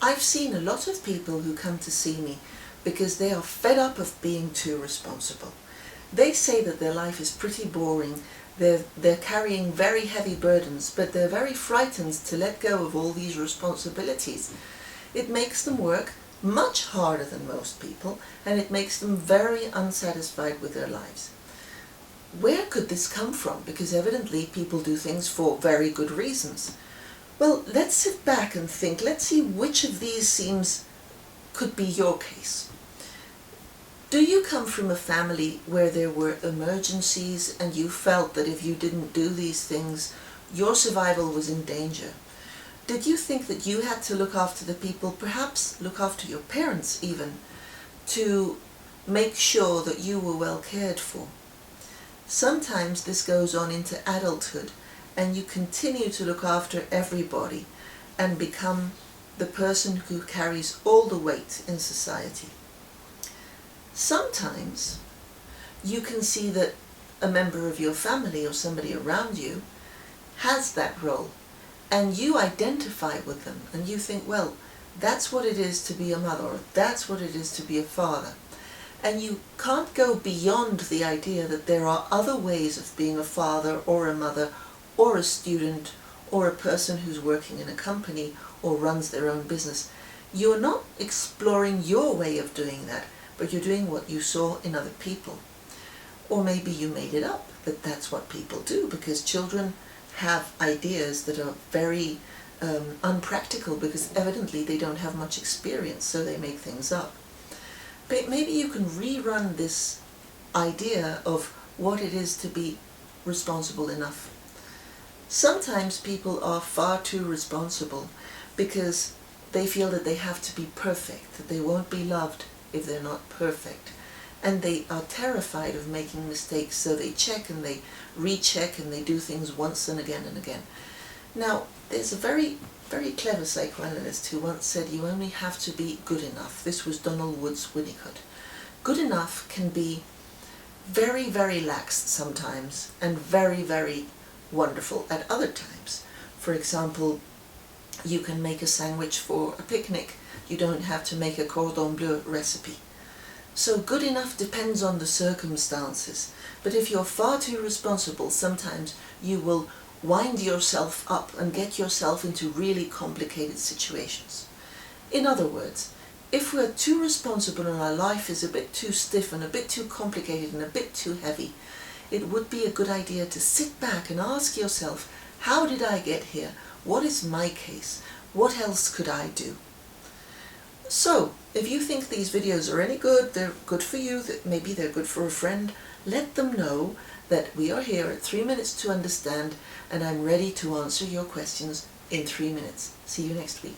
I've seen a lot of people who come to see me because they are fed up of being too responsible. They say that their life is pretty boring, they're carrying very heavy burdens, but they're very frightened to let go of all these responsibilities. It makes them work much harder than most people, and it makes them very unsatisfied with their lives. Where could this come from? Because evidently people do things for very good reasons. Well, let's sit back and think. Let's see which of these could be your case. Do you come from a family where there were emergencies and you felt that if you didn't do these things, your survival was in danger? Did you think that you had to look after the people, perhaps look after your parents even, to make sure that you were well cared for? Sometimes this goes on into adulthood, and you continue to look after everybody and become the person who carries all the weight in society. Sometimes you can see that a member of your family or somebody around you has that role, and you identify with them, and you think, well, that's what it is to be a mother, or that's what it is to be a father. And you can't go beyond the idea that there are other ways of being a father or a mother or a student or a person who's working in a company or runs their own business. You're not exploring your way of doing that, but you're doing what you saw in other people. Or maybe you made it up, that that's what people do, because children have ideas that are very unpractical, because evidently they don't have much experience, so they make things up. But maybe you can rerun this idea of what it is to be responsible enough. Sometimes people are far too responsible because they feel that they have to be perfect, that they won't be loved if they're not perfect. And they are terrified of making mistakes, so they check and they recheck and they do things once and again and again. Now, there's a very clever psychoanalyst who once said you only have to be good enough. This was Donald Wood's Winnicott. Good enough can be very, very lax sometimes and very, very wonderful at other times. For example, you can make a sandwich for a picnic. You don't have to make a cordon bleu recipe. So good enough depends on the circumstances. But if you're far too responsible, sometimes you will wind yourself up and get yourself into really complicated situations. In other words, if we're too responsible and our life is a bit too stiff and a bit too complicated and a bit too heavy, it would be a good idea to sit back and ask yourself, how did I get here? What is my case? What else could I do? So, if you think these videos are any good, they're good for you, that maybe they're good for a friend, let them know that we are here at 3 minutes to understand, and I'm ready to answer your questions in 3 minutes. See you next week.